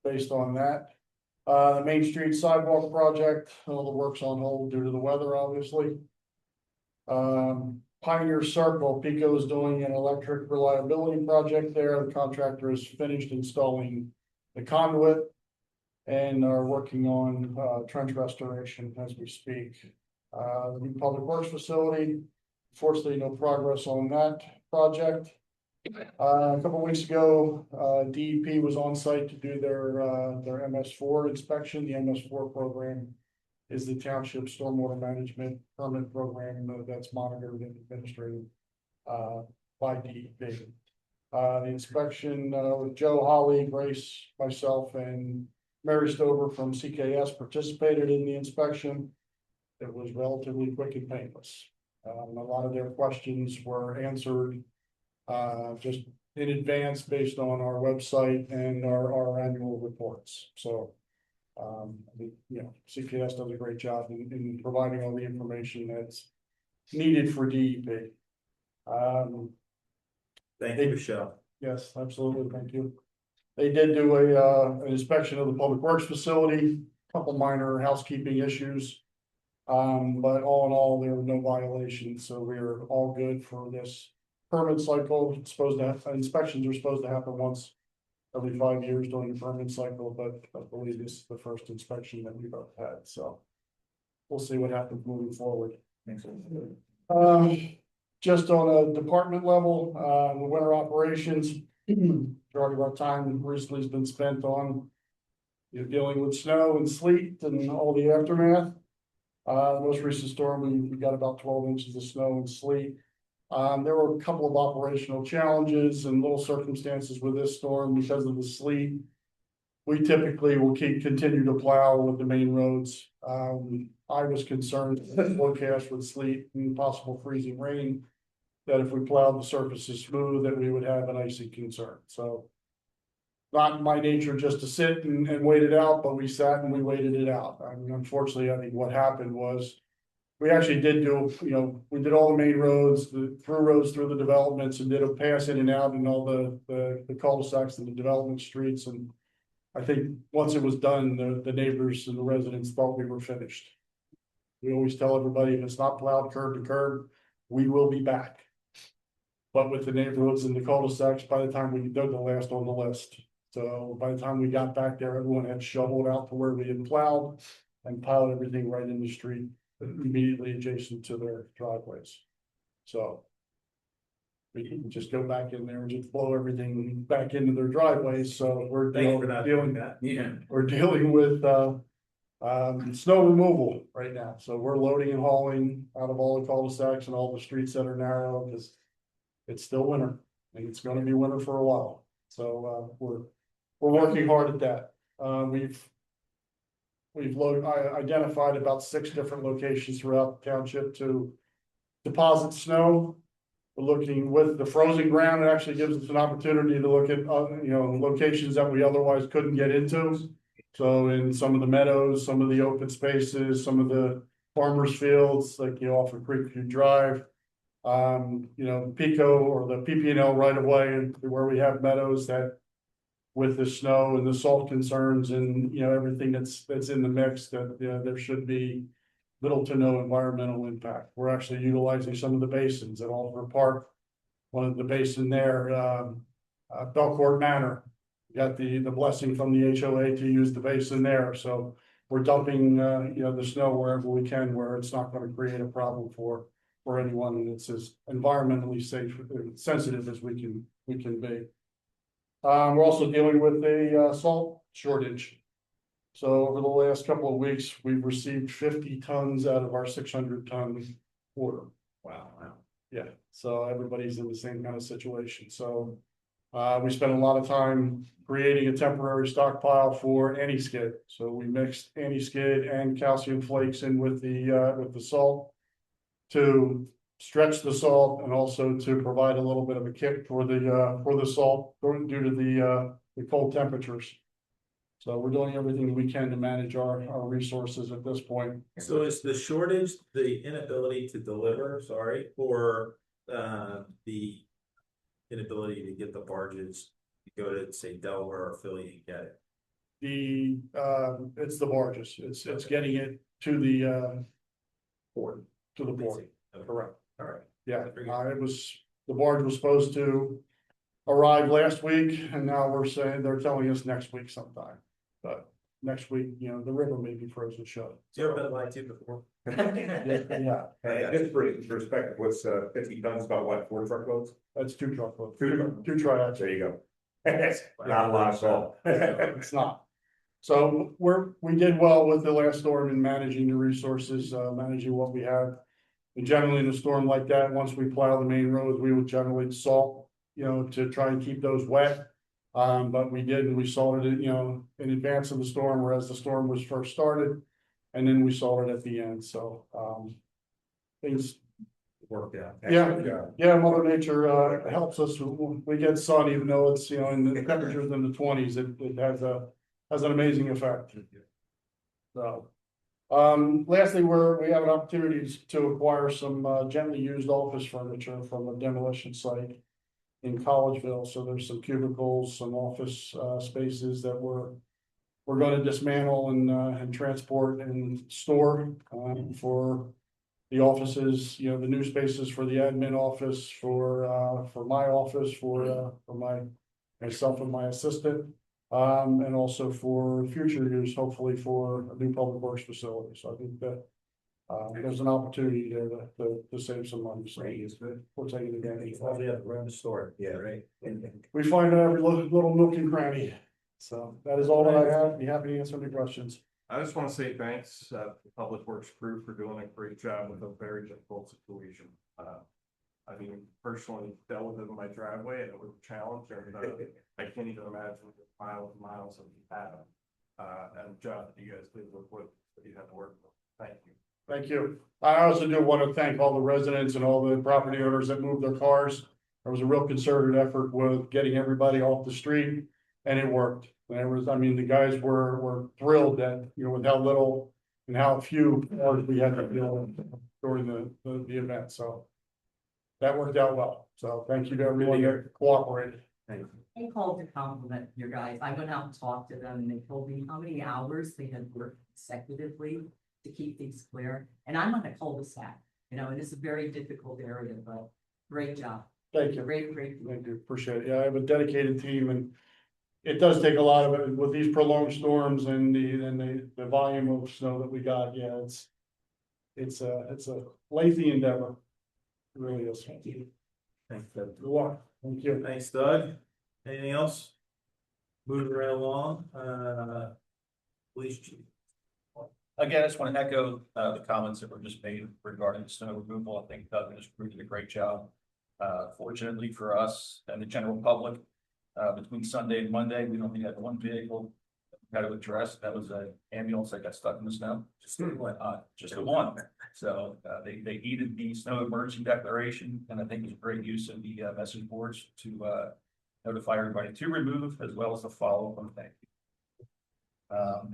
based on that. The Main Street sidewalk project, all the work's on hold due to the weather, obviously. Pioneer Circle, Pico is doing an electric reliability project there. The contractor has finished installing the conduit and are working on trench restoration as we speak. The new public works facility, unfortunately, no progress on that project. A couple of weeks ago, DEP was on site to do their MS4 inspection. The MS4 program is the township stormwater management permit program that's monitored and administered by DEP. The inspection with Joe, Holly, Grace, myself, and Mary Stover from CKS participated in the inspection. It was relatively quick and painless. A lot of their questions were answered just in advance based on our website and our annual reports. So CPS does a great job in providing all the information that's needed for DEP. Thank you, Michelle. Yes, absolutely. Thank you. They did do an inspection of the public works facility, couple minor housekeeping issues. But all in all, there were no violations, so we are all good for this permit cycle. It's supposed to have, inspections are supposed to happen once every 5 years during the permit cycle, but I believe this is the first inspection that we've ever had, so we'll see what happens moving forward. Just on a department level, the winter operations, majority of our time recently has been spent on dealing with snow and sleet and all the aftermath. The most recent storm, we got about 12 inches of snow and sleet. There were a couple of operational challenges and little circumstances with this storm because of the sleet. We typically will continue to plow with the main roads. I was concerned with forecast with sleet and possible freezing rain, that if we plowed the surfaces smooth, that we would have an icy concern. So not my nature just to sit and wait it out, but we sat and we waited it out. I mean, unfortunately, I think what happened was we actually did do, we did all the main roads, the through roads through the developments, and did a pass in and out and all the cul-de-sacs and the development streets. And I think once it was done, the neighbors and the residents thought we were finished. We always tell everybody, if it's not plowed curb to curb, we will be back. But with the neighborhoods and the cul-de-sacs, by the time we dug the last on the list. So by the time we got back there, everyone had shoveled out to where we had plowed and piled everything right in the street immediately adjacent to their driveways. So we can just go back in there and just blow everything back into their driveways. So we're Thank you for not doing dealing, that. Yeah. we're dealing with snow removal right now. So we're loading and hauling out of all the cul-de-sacs and all the streets that are narrow, because it's still winter and it's going to be winter for a while. So we're working hard at that. We've identified about 6 different locations throughout the township to deposit snow. We're looking with the frozen ground. It actually gives us an opportunity to look at locations that we otherwise couldn't get into. So in some of the meadows, some of the open spaces, some of the farmers' fields, like off of Creekview Drive, Pico or the PP&L right of way, where we have meadows that, with the snow and the salt concerns and everything that's in the mix, that there should be little to no environmental impact. We're actually utilizing some of the basins at Oliver Park. One of the basin there, Belcourt Manor, got the blessing from the HOA to use the basin there. So we're dumping the snow wherever we can, where it's not going to create a problem for anyone, and it's as environmentally safe, sensitive as we can be. We're also dealing with a salt shortage. So over the last couple of weeks, we've received 50 tons out of our 600-ton order. Wow. Yeah, so everybody's in the same kind of situation. So we spent a lot of time creating a temporary stockpile for anti-skid. So we mixed anti-skid and calcium flakes in with the salt to stretch the salt, and also to provide a little bit of a kick for the salt due to the cold temperatures. So we're doing everything we can to manage our resources at this point. So is the shortage the inability to deliver, or the inability to get the barges to go to, say, Delaware or Philly and get it? It's the barges. It's getting it to the Port. to the port. Okay. Correct. All right. Yeah, the barge was supposed to arrive last week, and now they're telling us next week sometime. But next week, the river may be frozen shut. You ever been lied to before? Yeah, Just for perspective, what's 50 tons, about what, 4 truckloads? that's 2 truckloads, Two two triaxles. There you go. Not a lot of salt. It's not. So we did well with the last storm in managing the resources, managing what we had. And generally in a storm like that, once we plow the main roads, we would generally salt, to try and keep those wet. But we did, and we salted it, in advance of the storm, or as the storm was first started, and then we salted at the end. So, things Worked out. Yeah. Excellent job. Yeah, Mother Nature helps us. We get sun, even though it's in the temperatures in the 20s. It has an amazing effect. So, lastly, we have an opportunity to acquire some gently used office furniture from a demolition site in Collegeville. So there's some cubicles, some office spaces that we're we're gonna dismantle and transport and store, for the offices, you know, the new spaces for the admin office, for my office, for myself and my assistant. And also for future use, hopefully for a new public works facility. So I think that, there's an opportunity there to save some money. So we're taking advantage of that. Around the store, yeah, right. We find every little nook and cranny. So that is all that I have. Be happy to answer any questions. I just want to say thanks, to the Public Works crew for doing a great job with a very difficult situation. I mean, personally dealt with it in my driveway and it was a challenge, and I can't even imagine the miles and miles of data. And the job that you guys did with what you had to work with. Thank you. Thank you. I also do want to thank all the residents and all the property owners that moved their cars. There was a real concerted effort with getting everybody off the street, and it worked. There was, I mean, the guys were thrilled that, you know, with how little and how few cars we had to deal with during the event, so. That worked out well, so thank you to everyone that cooperated. I called to compliment your guys. I went out and talked to them and they told me how many hours they had worked consecutively to keep things clear. And I'm on a cul-de-sac, you know, and it's a very difficult area, but great job. Thank you. Great. Thank you, appreciate it. Yeah, I have a dedicated team, and it does take a lot of it with these prolonged storms and the volume of snow that we got. Yeah, it's a lengthy endeavor. It really is. Thank you. Thanks, Doug. Good luck. Thank you. Thanks, Doug. Anything else? Moving right along, police chief. Again, I just want to echo the comments that were just made regarding snow removal. I think Doug and his crew did a great job. Fortunately for us and the general public, between Sunday and Monday, we only had one vehicle we had to address. That was an ambulance that got stuck in the snow. Just the one. So they heeded the snow emergency declaration, and I think it was a great use of the message boards to notify everybody to remove as well as to follow up on thank you.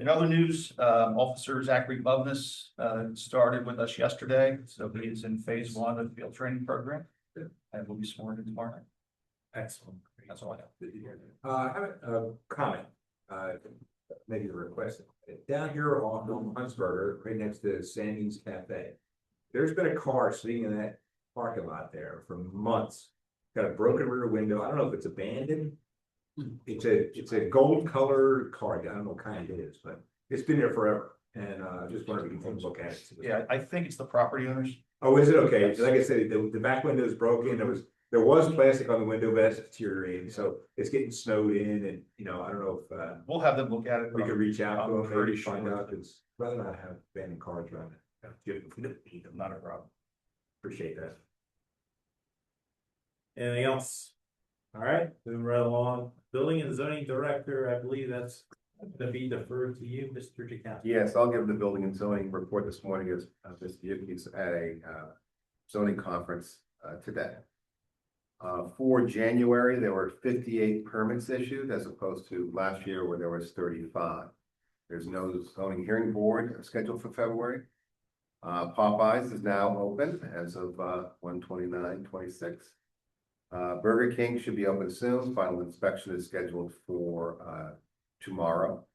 In other news, Officer Zachary Loveness started with us yesterday, so he is in phase 1 of the field training program, and will be sworn in tomorrow night. Excellent. That's all I have. Good to hear. I have a comment, maybe a request. Down here on Huntsberger, right next to Sammy's Cafe, there's been a car sitting in that parking lot there for months. Got a broken rear window. I don't know if it's abandoned. It's a gold colored car. I don't know what kind it is, but it's been there forever. And just wondering if you can take a look at it. Yeah, I think it's the property owners. Oh, is it okay? Like I said, the back window is broken. There was plastic on the window, but that's deteriorating. So it's getting snowed in, and you know, I don't know if We'll have them look at it. we could reach out to I'm them, pretty maybe find sure. out. It's rather not have abandoned cars around it. Not a problem. Appreciate that. Anything else? All right, moving right along. Building and zoning director, I believe that's gonna be deferred to you, Mr. DeCamp. Yes, I'll give the building and zoning report this morning as Mr. Yuki's at a zoning conference today. For January, there were 58 permits issued as opposed to last year where there was 35. There's no zoning hearing board scheduled for February. Popeyes is now open as of 1/29/26. Burger King should be open soon. Final inspection is scheduled for tomorrow.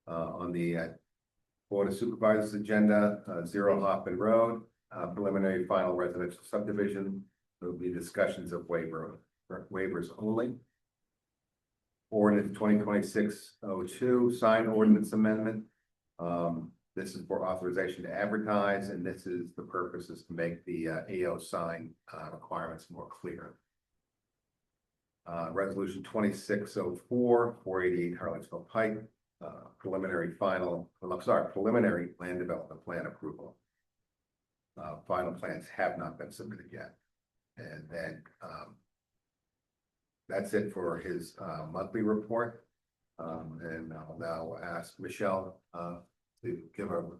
On the Board of Supervisors agenda, 0 Hoffman Road, preliminary final residential subdivision. There will be discussions of waivers only. Ordinance 2026-02 sign ordinance amendment. This is for authorization to advertise, and this is the purpose is to make the AO sign requirements more clear. Resolution 2604, 488 Harleysville Pike, preliminary land development plan approval. Final plans have not been submitted yet. And then that's it for his monthly report. And I'll now ask Michelle to give an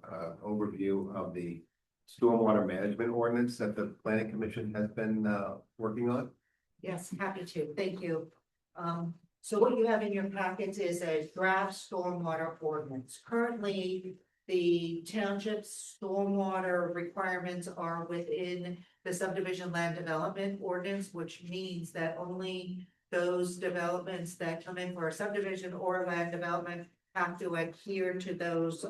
overview of the stormwater management ordinance that the planning commission has been working on. Yes, happy to. Thank you. So what you have in your packets is a draft stormwater ordinance. Currently, the township's stormwater requirements are within the subdivision land development ordinance, which means that only those developments that come in for a subdivision or land development have to adhere to those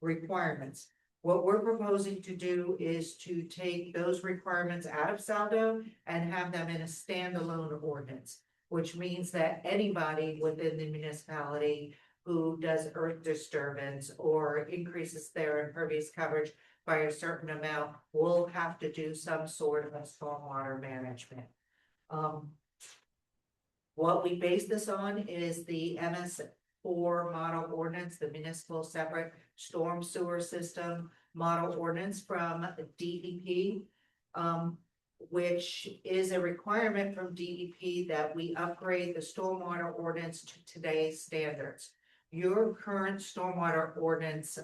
requirements. What we're proposing to do is to take those requirements out of Saldo and have them in a standalone ordinance, which means that anybody within the municipality who does earth disturbance or increases their impervious coverage by a certain amount will have to do some sort of stormwater management. What we base this on is the MS4 model ordinance, the municipal separate storm sewer system model ordinance from DEP, which is a requirement from DEP that we upgrade the stormwater ordinance to today's standards. Your current stormwater ordinance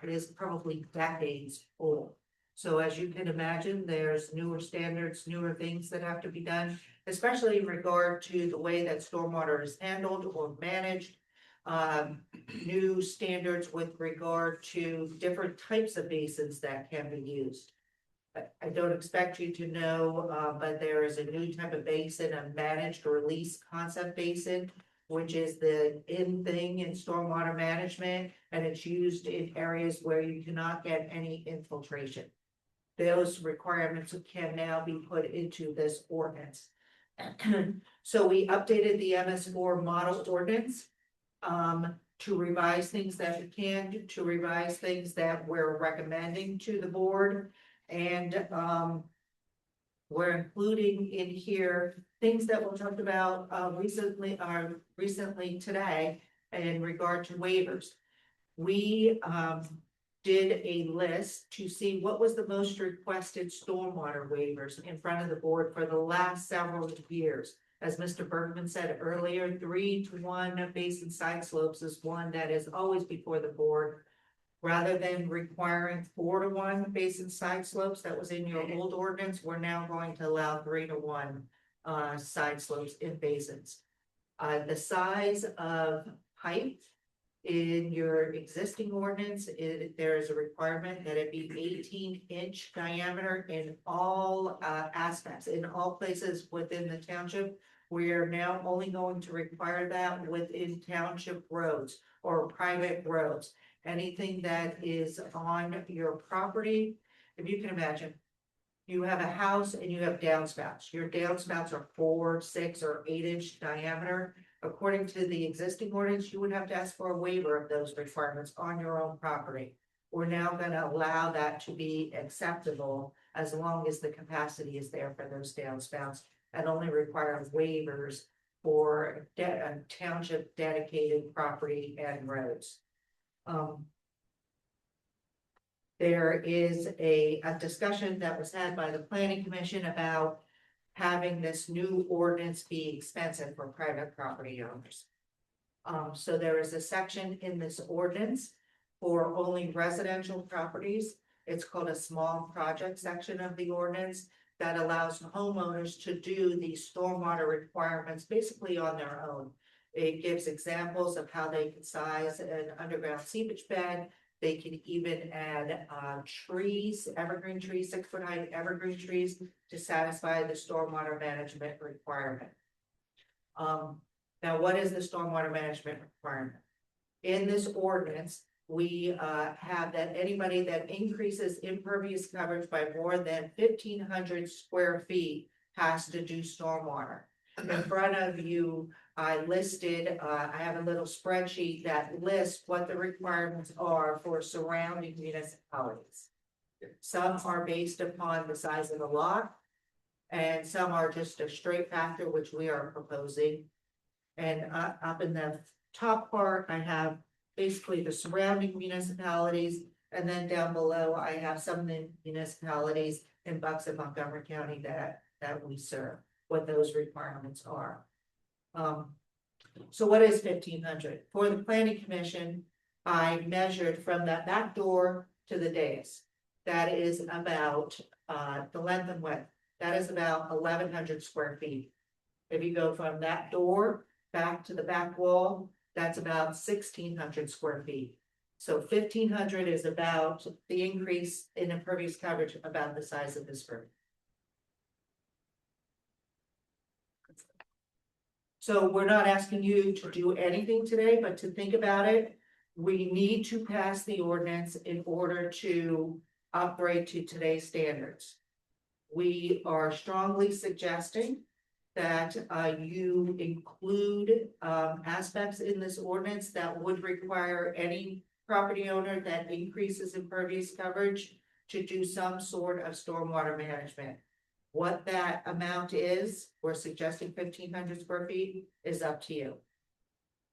is probably decades old. So as you can imagine, there's newer standards, newer things that have to be done, especially in regard to the way that stormwater is handled or managed. New standards with regard to different types of basins that can be used. I don't expect you to know, but there is a new type of basin, a managed release concept basin, which is the in thing in stormwater management, and it's used in areas where you cannot get any infiltration. Those requirements can now be put into this ordinance. So we updated the MS4 model ordinance to revise things that we can, to revise things that we're recommending to the board. And we're including in here things that we talked about recently today in regard to waivers. We did a list to see what was the most requested stormwater waivers in front of the board for the last several years. As Mr. Bergman said earlier, 3-to-1 basin side slopes is one that is always before the board. Rather than requiring 4-to-1 basin side slopes that was in your old ordinance, we're now going to allow 3-to-1 side slopes in basins. The size of pipe in your existing ordinance, there is a requirement that it be 18-inch diameter in all aspects, in all places within the township. We are now only going to require that within township roads or private roads. Anything that is on your property, if you can imagine, you have a house and you have downspouts. Your downspouts are 4, 6, or 8-inch diameter. According to the existing ordinance, you would have to ask for a waiver of those requirements on your own property. We're now going to allow that to be acceptable as long as the capacity is there for those downspouts, and only require waivers for a township dedicated property and roads. There is a discussion that was had by the planning commission about having this new ordinance be expensive for private property owners. So there is a section in this ordinance for only residential properties. It's called a small project section of the ordinance that allows homeowners to do the stormwater requirements basically on their own. It gives examples of how they can size an underground seepage bed. They can even add trees, evergreen trees, 6-foot high evergreen trees to satisfy the stormwater management requirement. Now, what is the stormwater management requirement? In this ordinance, we have that anybody that increases impervious coverage by more than 1,500 square feet has to do stormwater. In front of you, I listed, I have a little spreadsheet that lists what the requirements are for surrounding municipalities. Some are based upon the size of the lot, and some are just a straight factor, which we are proposing. And up in the top part, I have basically the surrounding municipalities, and then down below, I have some of the municipalities in Bucks and Montgomery County that we serve, what those requirements are. So what is 1,500? For the planning commission, I measured from that back door to the dais. That is about the length and width. That is about 1,100 square feet. If you go from that door back to the back wall, that's about 1,600 square feet. So 1,500 is about the increase in impervious coverage about the size of this room. So we're not asking you to do anything today, but to think about it. We need to pass the ordinance in order to upgrade to today's standards. We are strongly suggesting that you include aspects in this ordinance that would require any property owner that increases impervious coverage to do some sort of stormwater management. What that amount is, we're suggesting 1,500 square feet, is up to you.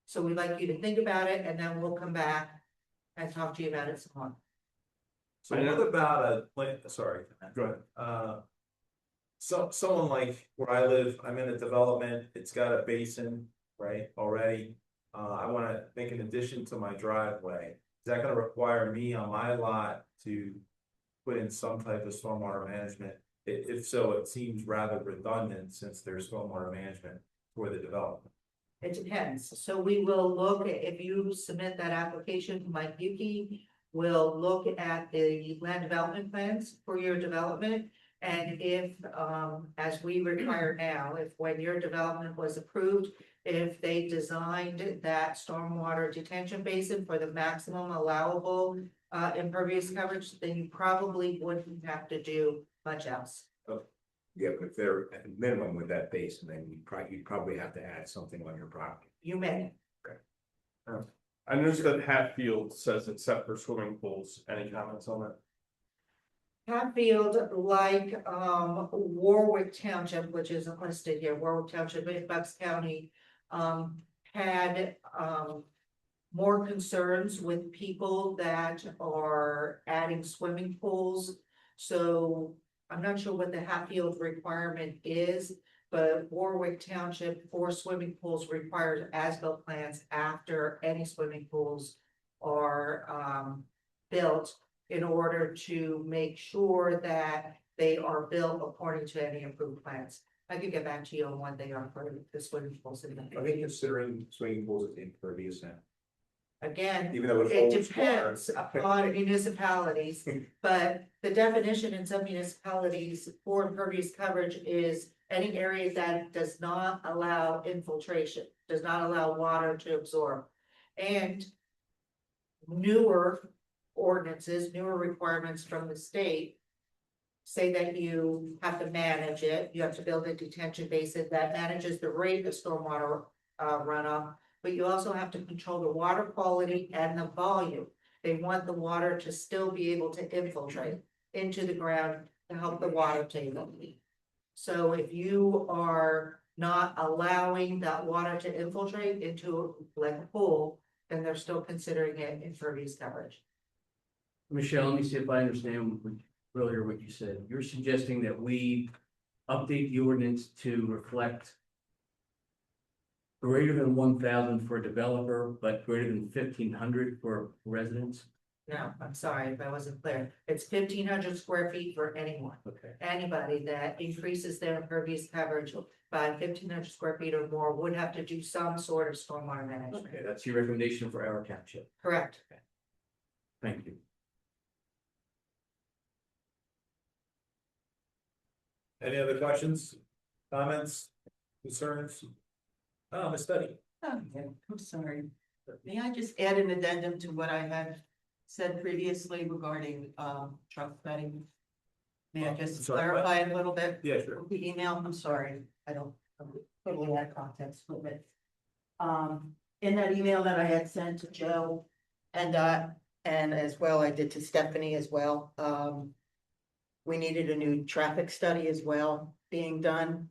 So we'd like you to think about it, and then we'll come back and talk to you about it some more. So what about sorry. Go ahead. Someone like where I live, I'm in a development, it's got a basin, right, already. I wanna make an addition to my driveway. Is that gonna require me on my lot to put in some type of stormwater management? If so, it seems rather redundant since there's stormwater management for the development. It depends. So we will look at, if you submit that application to Mike Yuki, we'll look at the land development plans for your development. And if, as we require now, if when your development was approved, if they designed that stormwater detention basin for the maximum allowable impervious coverage, then you probably wouldn't have to do much else. Yeah, but if they're at a minimum with that basin, then you'd probably have to add something on your property. You may. I noticed that Hatfield says except for swimming pools. Any comments on that? Hatfield, like Warwick Township, which isn't listed here, Warwick Township in Bucks County, had more concerns with people that are adding swimming pools. So I'm not sure what the Hatfield requirement is, but Warwick Township for swimming pools requires as-built plans after any swimming pools are built in order to make sure that they are built according to any approved plans. I could get back to you on what they are for the swimming pools in Are they considering swimming pools as impervious now? Again, Even though it holds depends water? upon municipalities, but the definition in some municipalities for impervious coverage is any area that does not allow infiltration, does not allow water to absorb. And newer ordinances, newer requirements from the state say that you have to manage it, you have to build a detention basin that manages the rate of stormwater runoff, but you also have to control the water quality and the volume. They want the water to still be able to infiltrate into the ground to help the water table. So if you are not allowing that water to infiltrate into like a pool, then they're still considering it impervious coverage. Michelle, let me see if I understand earlier what you said. You're suggesting that we update the ordinance to reflect greater than 1,000 for a developer, but greater than 1,500 for residents? No, I'm sorry if I wasn't clear. It's 1,500 square feet for anyone. Okay. Anybody that increases their impervious coverage by 1,500 square feet or more would have to do some sort of stormwater management. Okay, that's your recommendation for our township. Correct. Thank you. Any other questions, comments, concerns? Oh, Ms. Betty. Okay, I'm sorry. May I just add an addendum to what I had said previously regarding truck bedding? May I just Sorry, what? clarify it a little bit? Yeah, sure. The email, I'm sorry, I'm totally out of context with it. In that email that I had sent to Joe and as well, I did to Stephanie as well. We needed a new traffic study as well being done,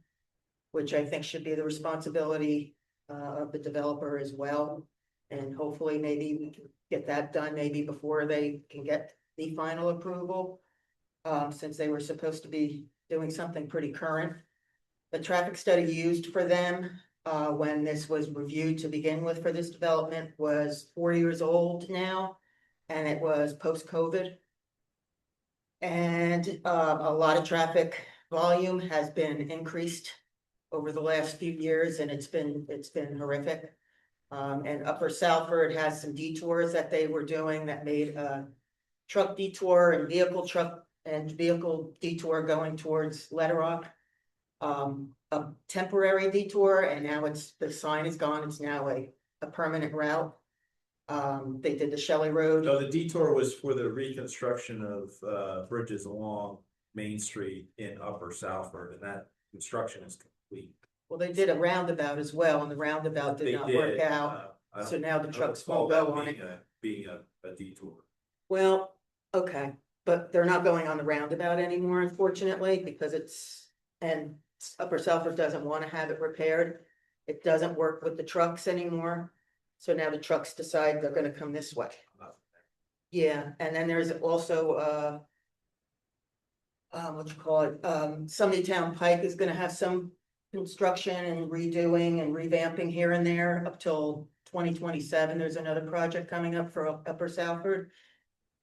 which I think should be the responsibility of the developer as well. And hopefully maybe we can get that done maybe before they can get the final approval. Since they were supposed to be doing something pretty current. The traffic study used for them when this was reviewed to begin with for this development was 4 years old now. And it was post-COVID. And a lot of traffic volume has been increased over the last few years, and it's been horrific. And Upper Salford has some detours that they were doing that made a truck detour and vehicle detour going towards Letterock. a temporary detour, and now the sign is gone, it's now a permanent route. They did the Shelley Road. No, the detour was for the reconstruction of bridges along Main Street in Upper Southford, and that construction is complete. Well, they did a roundabout as well, and the roundabout They did not work did, out, I don't- so now the I don't trucks recall won't go that on it. being a detour. Well, okay, but they're not going on the roundabout anymore, unfortunately, because and Upper Southford doesn't want to have it repaired. It doesn't work with the trucks anymore, so now the trucks decide they're gonna come this way. Yeah, and then there's also, what you call it, Town Pike is gonna have some construction and redoing and revamping here and there up till 2027. There's another project coming up for Upper Southford.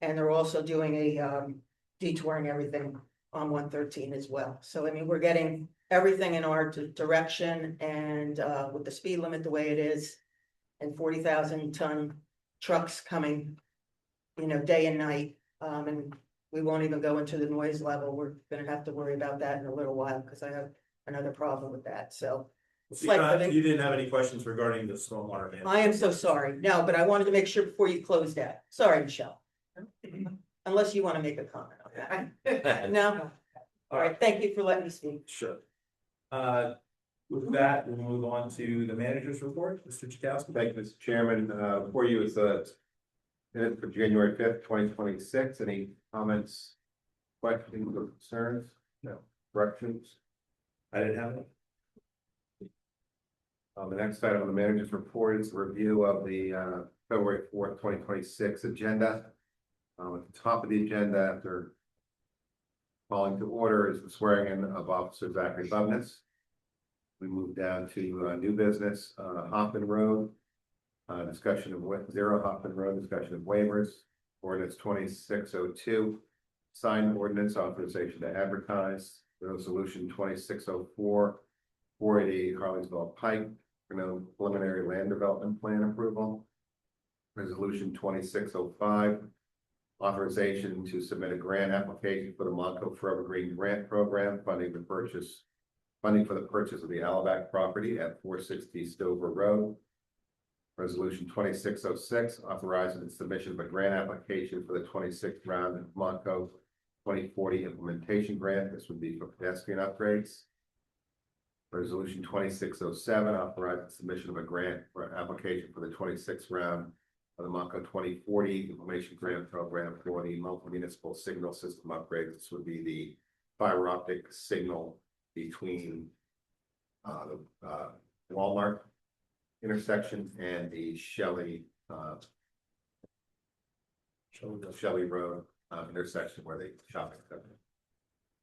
And they're also doing a, detouring everything on 113 as well. So, I mean, we're getting everything in our direction, and, with the speed limit the way it is, and 40,000-ton trucks coming, day and night, and we won't even go into the noise level. We're gonna have to worry about that in a little while, because I have another problem with that, so. It's like living- You didn't have any questions regarding the stormwater management? I am so sorry, no, but I wanted to make sure before you closed out. Sorry, Michelle. Unless you want to make a comment on that. No? All right, thank you for letting me speak. Sure. With that, we'll move on to the manager's report, Mr. Chakowski. Thank you, Mr. Chairman. For you is minute for January 5th, 2026. Any comments, questions, or concerns? No. Corrections? I didn't have any. The next item on the manager's report is a review of the February 4th, 2026 agenda. At the top of the agenda, after calling to order, is the swearing in of Officer Zachary Bubness. We move down to new business, Hoffman Road. Discussion of 0 Hoffman Road, discussion of waivers, ordinance 2602, signed ordinance authorization to advertise, resolution 2604, 488 Harleysville Pike, preliminary land development plan approval. Resolution 2605, authorization to submit a grant application for the Monco Forever Green Grant Program, funding for the purchase of the Alabac property at 460 Stover Road. Resolution 2606, authorizing the submission of a grant application for the 26th round of Monco 2040 implementation grant. This would be for pedestrian upgrades. Resolution 2607, authorizing submission of a grant for application for the 26th round of the Monco 2040 implementation grant program for the multi-municipal signal system upgrade. This would be the fiber optic signal between the Walmart intersection and the Shelley Road intersection where they shopping center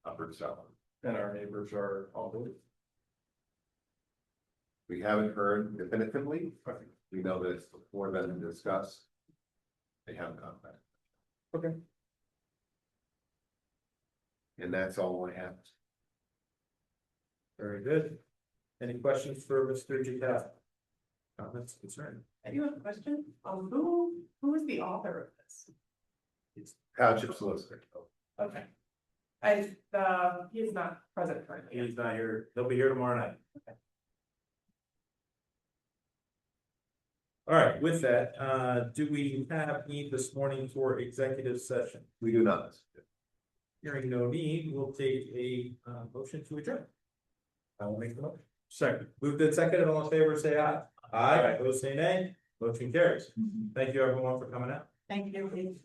upper and south. And our neighbors are all good. We haven't heard definitively, but we know that it's before them to discuss. They haven't gone back. Okay. And that's all I have. Very good. Any questions for Mr. Chakowski? Comments, concerns? I do have a question. Who is the author of this? Township solicitor. Okay. He is not present currently. He's not here. He'll be here tomorrow night. All right, with that, do we have need this morning for executive session? We do not. Hearing no need, we'll take a motion to adjourn. I will make the motion. Second. Moved and seconded, all in favor, say aye. Aye, opposed say nay. Motion carries. Thank you everyone for coming out. Thank you.